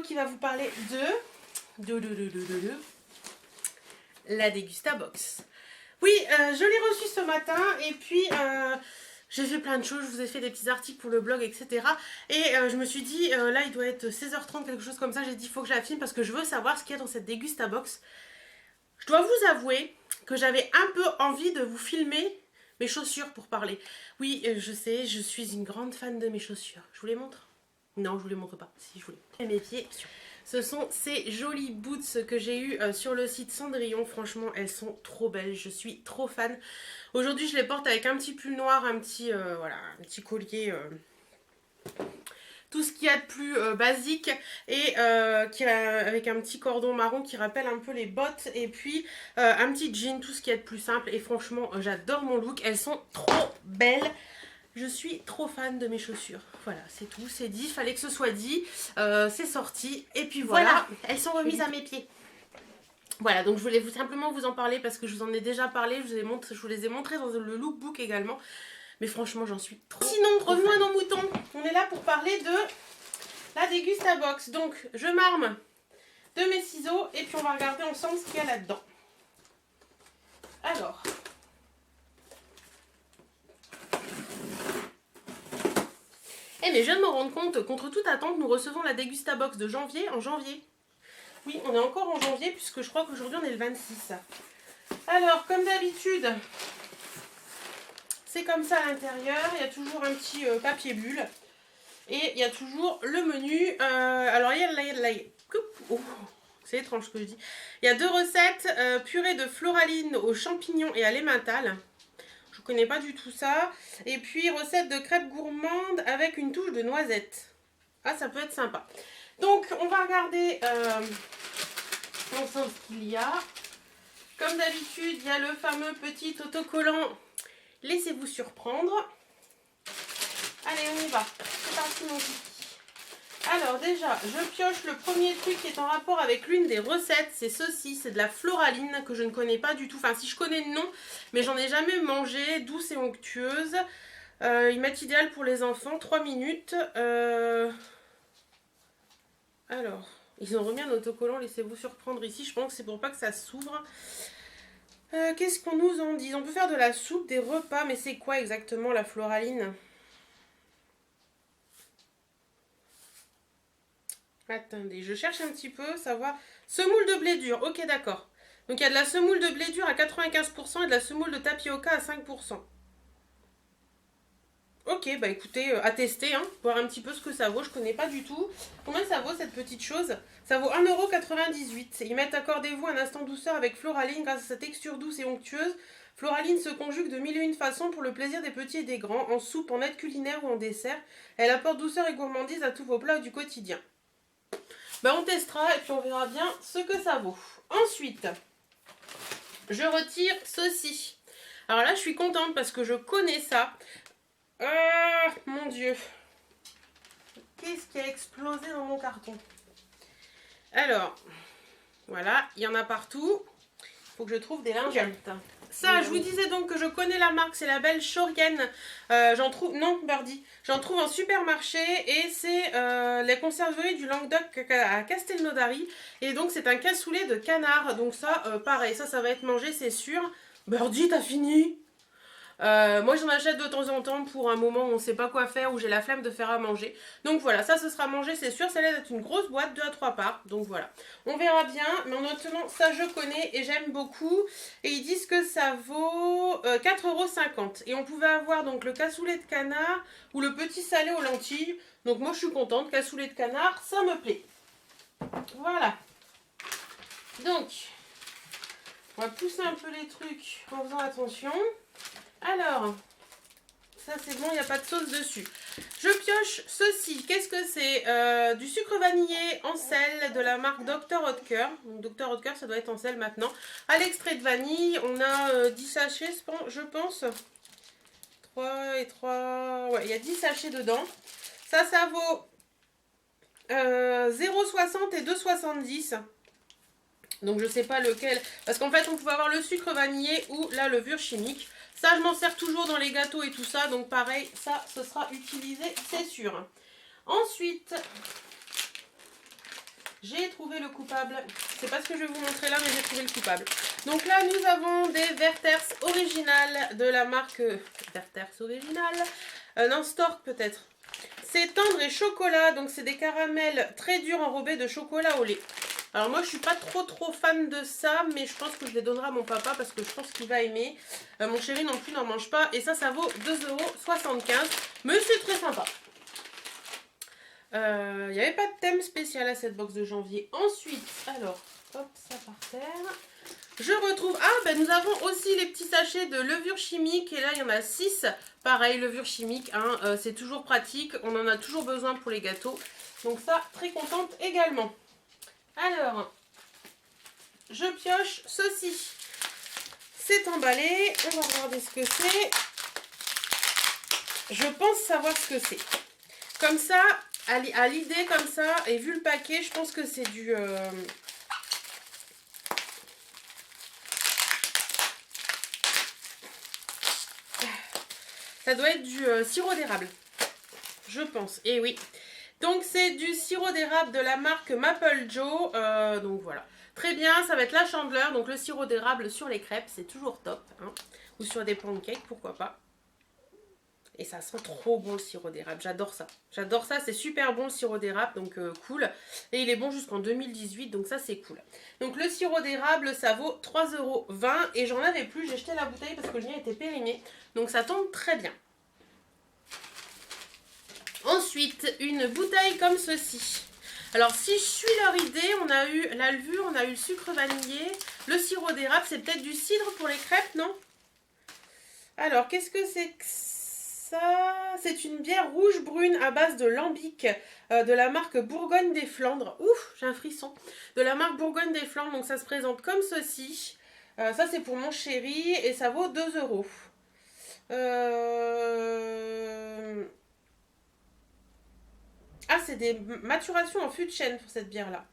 qui va vous parler de la Dégustabox. Oui, je l'ai reçu ce matin et puis j'ai fait plein de choses, je vous ai fait des petits articles pour le blog, etc. Et je me suis dit, là il doit être 16h30, quelque chose comme ça, j'ai dit il faut que je la filme parce que je veux savoir ce qu'il y a dans cette Dégustabox. Je dois vous avouer que j'avais un peu envie de vous filmer mes chaussures pour parler. Oui, je sais, je suis une grande fan de mes chaussures. Je vous les montre? Non, je vous les montre pas. Si, je vous les montre. Mes pieds. Ce sont ces jolies boots que j'ai eu sur le site Cendrillon. Franchement, elles sont trop belles. Je suis trop fan. Aujourd'hui, je les porte avec un petit pull noir, un petit, voilà, un petit collier. Tout ce qu'il y a de plus basique et avec un petit cordon marron qui rappelle un peu les bottes et puis un petit jean, tout ce qu'il y a de plus simple. Et franchement, j'adore mon look. Elles sont trop belles. Je suis trop fan de mes chaussures. Voilà, c'est tout, c'est dit, fallait que ce soit dit, c'est sorti. Et puis voilà, elles sont remises à mes pieds. Voilà, donc je voulais simplement vous en parler parce que je vous en ai déjà parlé, je vous les ai montrées dans le lookbook également. Mais franchement, j'en suis trop. Sinon, revenons à nos moutons. On est là pour parler de la Dégustabox. Donc, je m'arme de mes ciseaux et puis on va regarder ensemble ce qu'il y a là-dedans. Alors... Eh mais je viens de me rendre compte, contre toute attente, nous recevons la Dégustabox de janvier en janvier. Oui, on est encore en janvier puisque je crois qu'aujourd'hui on est le 26. Alors, comme d'habitude, c'est comme ça à l'intérieur. Il y a toujours un petit papier bulle. Et il y a toujours le menu. Alors, il y a oh, c'est étrange ce que je dis. Il y a 2 recettes. Purée de floraline aux champignons et à l'emmental. Je connais pas du tout ça. Et puis recette de crêpes gourmandes avec une touche de noisette. Ah, ça peut être sympa. Donc on va regarder ensemble ce qu'il y a. Comme d'habitude, il y a le fameux petit autocollant. Laissez-vous surprendre. Allez, on y va. C'est parti mon petit. Alors déjà, je pioche le premier truc qui est en rapport avec l'une des recettes. C'est ceci, c'est de la floraline que je ne connais pas du tout. Enfin, si je connais le nom, mais j'en ai jamais mangé. Douce et onctueuse. Ils mettent idéal pour les enfants. 3 minutes. Alors, ils ont remis un autocollant. Laissez-vous surprendre ici. Je pense que c'est pour pas que ça s'ouvre. Qu'est-ce qu'on nous en dit? On peut faire de la soupe, des repas. Mais c'est quoi exactement la floraline? Attendez, je cherche un petit peu, savoir. Semoule de blé dur, ok d'accord. Donc il y a de la semoule de blé dur à 95% et de la semoule de tapioca à 5%. Ok, bah écoutez, à tester, hein, voir un petit peu ce que ça vaut, je connais pas du tout. Combien ça vaut cette petite chose? Ça vaut 1,98 €. Ils mettent accordez-vous un instant douceur avec Floraline grâce à sa texture douce et onctueuse. Floraline se conjugue de 1001 façons pour le plaisir des petits et des grands, en soupe, en aide culinaire ou en dessert. Elle apporte douceur et gourmandise à tous vos plats du quotidien. Ben, on testera et puis on verra bien ce que ça vaut. Ensuite, je retire ceci. Alors là, je suis contente parce que je connais ça. Ah, mon Dieu. Qu'est-ce qui a explosé dans mon carton? Alors, voilà, il y en a partout. Il faut que je trouve des lingettes. Ça, je vous disais donc que je connais la marque, c'est la belle Chorienne. J'en trouve, non, Birdie, j'en trouve en supermarché et c'est les conserveries du Languedoc à Castelnaudary. Et donc, c'est un cassoulet de canard. Donc, ça, pareil, ça va être mangé, c'est sûr. Birdie, t'as fini? Moi j'en achète de temps en temps pour un moment où on ne sait pas quoi faire, où j'ai la flemme de faire à manger. Donc voilà, ça ce sera mangé c'est sûr, ça va être une grosse boîte, 2 à 3 parts. Donc voilà, on verra bien, mais en attendant ça je connais et j'aime beaucoup. Et ils disent que ça vaut 4,50 €. Et on pouvait avoir donc le cassoulet de canard ou le petit salé aux lentilles. Donc moi je suis contente, cassoulet de canard, ça me plaît. Voilà. Donc, on va pousser un peu les trucs en faisant attention. Alors, ça c'est bon, il n'y a pas de sauce dessus. Je pioche ceci. Qu'est-ce que c'est? Du sucre vanillé en sel de la marque Dr Oetker. Donc Dr Oetker, ça doit être en sel maintenant. À l'extrait de vanille, on a 10 sachets, je pense. 3 et 3... Ouais, il y a 10 sachets dedans. Ça vaut 0,60 et 2,70. Donc je sais pas lequel. Parce qu'en fait, on pouvait avoir le sucre vanillé ou la levure chimique. Ça, je m'en sers toujours dans les gâteaux et tout ça. Donc pareil, ça, ce sera utilisé, c'est sûr. Ensuite, J'ai trouvé le coupable. C'est pas ce que je vais vous montrer là, mais j'ai trouvé le coupable. Donc là, nous avons des Werther's originales de la marque... Werther's original. Non, Stork peut-être. C'est tendre et chocolat, donc c'est des caramels très durs enrobés de chocolat au lait. Alors moi je suis pas trop fan de ça, mais je pense que je les donnerai à mon papa parce que je pense qu'il va aimer. Mon chéri non plus n'en mange pas et ça vaut 2,75 €, mais c'est très sympa. Il n'y avait pas de thème spécial à cette box de janvier. Ensuite, alors, hop, ça par terre. Je retrouve... Ah, ben nous avons aussi les petits sachets de levure chimique. Et là, il y en a 6. Pareil, levure chimique, hein, c'est toujours pratique. On en a toujours besoin pour les gâteaux. Donc ça, très contente également. Alors, je pioche ceci. C'est emballé. On va regarder ce que c'est. Je pense savoir ce que c'est. Comme ça, à l'idée comme ça, et vu le paquet, je pense que c'est du... Ça doit être du sirop d'érable. Je pense. Et oui. Donc c'est du sirop d'érable de la marque Maple Joe. Donc voilà. Très bien, ça va être la chandeleur. Donc le sirop d'érable sur les crêpes, c'est toujours top. Hein. Ou sur des pancakes, pourquoi pas. Et ça sent trop bon le sirop d'érable. J'adore ça. J'adore ça. C'est super bon le sirop d'érable. Donc cool. Et il est bon jusqu'en 2018. Donc ça c'est cool. Donc le sirop d'érable ça vaut 3,20 €. Et j'en avais plus. J'ai jeté la bouteille parce que le mien était périmé. Donc ça tombe très bien. Ensuite, une bouteille comme ceci. Alors, si je suis leur idée, on a eu la levure, on a eu le sucre vanillé, le sirop d'érable, c'est peut-être du cidre pour les crêpes, non? Alors, qu'est-ce que c'est que ça? C'est une bière rouge brune à base de lambic de la marque Bourgogne des Flandres. Ouf, j'ai un frisson. De la marque Bourgogne des Flandres, donc ça se présente comme ceci. Ça, c'est pour mon chéri et ça vaut 2 €. Ah, c'est des maturations en fût de chêne pour cette bière-là.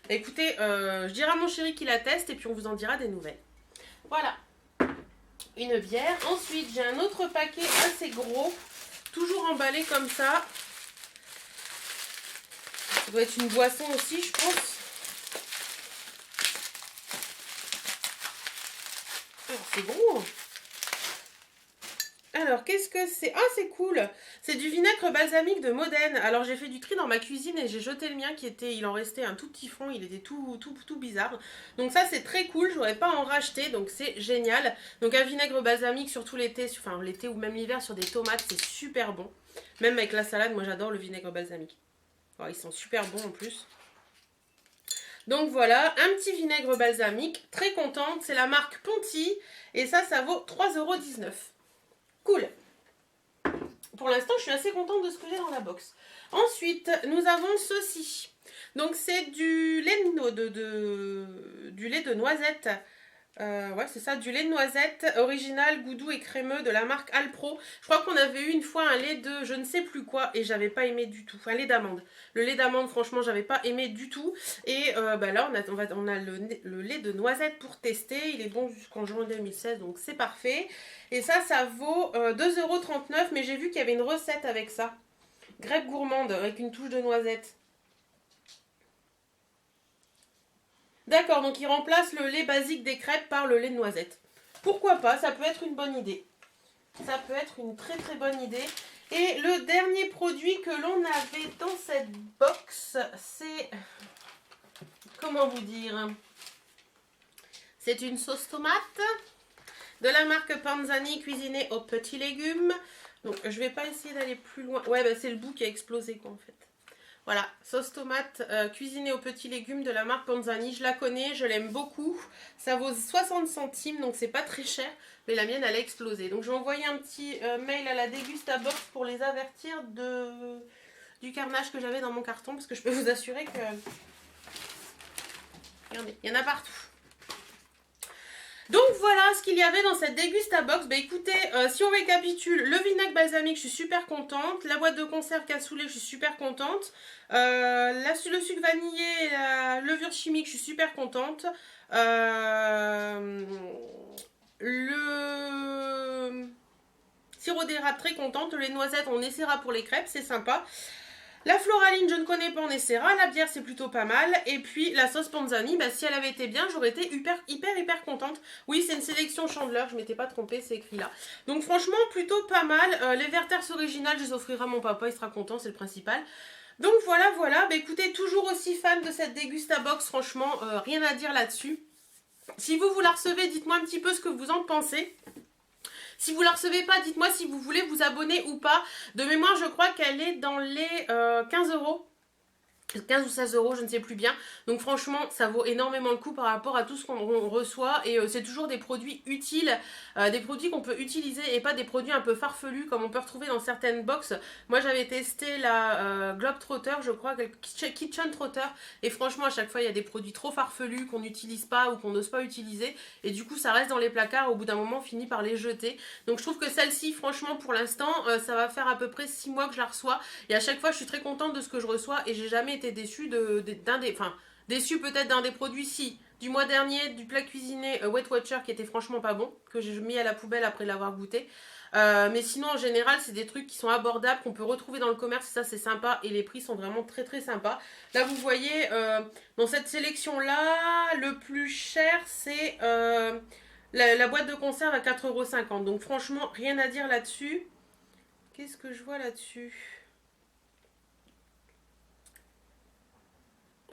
Bah, écoutez, je dirai à mon chéri qu'il la teste et puis on vous en dira des nouvelles. Voilà, une bière. Ensuite, j'ai un autre paquet assez gros, toujours emballé comme ça. Ça doit être une boisson aussi, je pense. Alors, c'est gros. Alors, qu'est-ce que c'est? Ah, c'est cool. C'est du vinaigre balsamique de Modène. Alors, j'ai fait du tri dans ma cuisine et j'ai jeté le mien qui était... Il en restait un tout petit fond. Il était tout bizarre. Donc ça, c'est très cool. Je n'aurais pas à en racheter. Donc, c'est génial. Donc, un vinaigre balsamique, surtout l'été. Enfin, l'été ou même l'hiver sur des tomates, c'est super bon. Même avec la salade, moi, j'adore le vinaigre balsamique. Oh, ils sont super bons en plus. Donc, voilà. Un petit vinaigre balsamique. Très contente. C'est la marque Ponty. Et ça vaut 3,19 €. Cool. Pour l'instant, je suis assez contente de ce que j'ai dans la box. Ensuite, nous avons ceci. Donc, c'est du lait de noisette. Ouais, c'est ça, du lait de noisette original, goût doux et crémeux de la marque Alpro. Je crois qu'on avait eu une fois un lait de je ne sais plus quoi et j'avais pas aimé du tout. Un lait d'amande. Le lait d'amande, franchement, j'avais pas aimé du tout. Et bah là, on a le lait de noisette pour tester. Il est bon jusqu'en juin 2016, donc c'est parfait. Et ça vaut 2,39 €, mais j'ai vu qu'il y avait une recette avec ça. Grèbe gourmande avec une touche de noisette. D'accord, donc il remplace le lait basique des crêpes par le lait de noisette. Pourquoi pas, ça peut être une bonne idée. Ça peut être une très bonne idée. Et le dernier produit que l'on avait dans cette box, c'est... Comment vous dire? C'est une sauce tomate de la marque Panzani cuisinée aux petits légumes. Donc je vais pas essayer d'aller plus loin. Ouais, bah, c'est le bout qui a explosé quoi en fait. Voilà, sauce tomate cuisinée aux petits légumes de la marque Panzani. Je la connais, je l'aime beaucoup. Ça vaut 60 centimes, donc c'est pas très cher. Mais la mienne, elle a explosé. Donc je vais envoyer un petit mail à la Dégustabox pour les avertir du carnage que j'avais dans mon carton. Parce que je peux vous assurer que... Regardez, il y en a partout. Donc voilà ce qu'il y avait dans cette Dégustabox. Bah écoutez, si on récapitule, le vinaigre balsamique, je suis super contente. La boîte de conserve cassoulet, je suis super contente. Le sucre vanillé et la levure chimique, je suis super contente. Le sirop d'érable, très contente. Les noisettes, on essaiera pour les crêpes, c'est sympa. La floraline, je ne connais pas, on essaiera. La bière, c'est plutôt pas mal. Et puis la sauce panzani, bah, si elle avait été bien, j'aurais été hyper contente. Oui, c'est une sélection Chandler, je m'étais pas trompée, c'est écrit là. Donc franchement, plutôt pas mal. Les Werther's originales, je les offrirai à mon papa, il sera content, c'est le principal. Donc voilà. Bah, écoutez, toujours aussi fan de cette Degustabox, franchement, rien à dire là-dessus. Si vous la recevez, dites-moi un petit peu ce que vous en pensez. Si vous la recevez pas, dites-moi si vous voulez vous abonner ou pas. De mémoire, je crois qu'elle est dans les 15 €. 15 ou 16 €, je ne sais plus bien. Donc franchement, ça vaut énormément le coup par rapport à tout ce qu'on reçoit. Et c'est toujours des produits utiles, des produits qu'on peut utiliser et pas des produits un peu farfelus comme on peut retrouver dans certaines box. Moi, j'avais testé la Globetrotter, je crois, Kitchen Trotter. Et franchement, à chaque fois, il y a des produits trop farfelus qu'on n'utilise pas ou qu'on n'ose pas utiliser. Et du coup, ça reste dans les placards. Au bout d'un moment, on finit par les jeter. Donc je trouve que celle-ci, franchement, pour l'instant, ça va faire à peu près 6 mois que je la reçois. Et à chaque fois, je suis très contente de ce que je reçois. Et j'ai jamais été déçue d'un des... Enfin, déçue peut-être d'un des produits, si. Du mois dernier, du plat cuisiné Weight Watcher qui était franchement pas bon, que j'ai mis à la poubelle après l'avoir goûté. Mais sinon, en général, c'est des trucs qui sont abordables, qu'on peut retrouver dans le commerce, ça c'est sympa, et les prix sont vraiment très sympas. Là, vous voyez, dans cette sélection-là, le plus cher, c'est la boîte de conserve à 4,50 €. Donc franchement, rien à dire là-dessus. Qu'est-ce que je vois là-dessus ?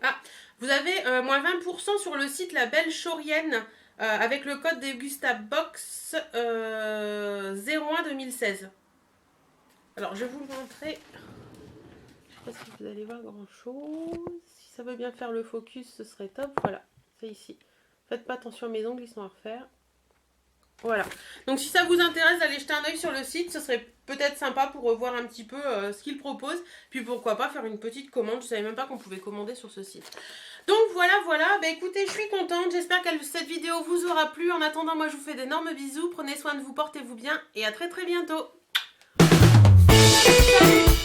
Ah, vous avez moins 20% sur le site La Belle Chaurienne avec le code Degustabox 01 2016. Alors, je vais vous le montrer. Je ne sais pas si vous allez voir grand-chose. Si ça veut bien faire le focus, ce serait top. Voilà, c'est ici. Faites pas attention à mes ongles, ils sont à refaire. Voilà. Donc si ça vous intéresse d'aller jeter un oeil sur le site, ce serait peut-être sympa pour revoir un petit peu ce qu'ils proposent. Puis pourquoi pas faire une petite commande. Je savais même pas qu'on pouvait commander sur ce site. Donc voilà. Bah écoutez, je suis contente. J'espère que cette vidéo vous aura plu. En attendant, moi je vous fais d'énormes bisous. Prenez soin de vous, portez-vous bien et à très bientôt. Salut.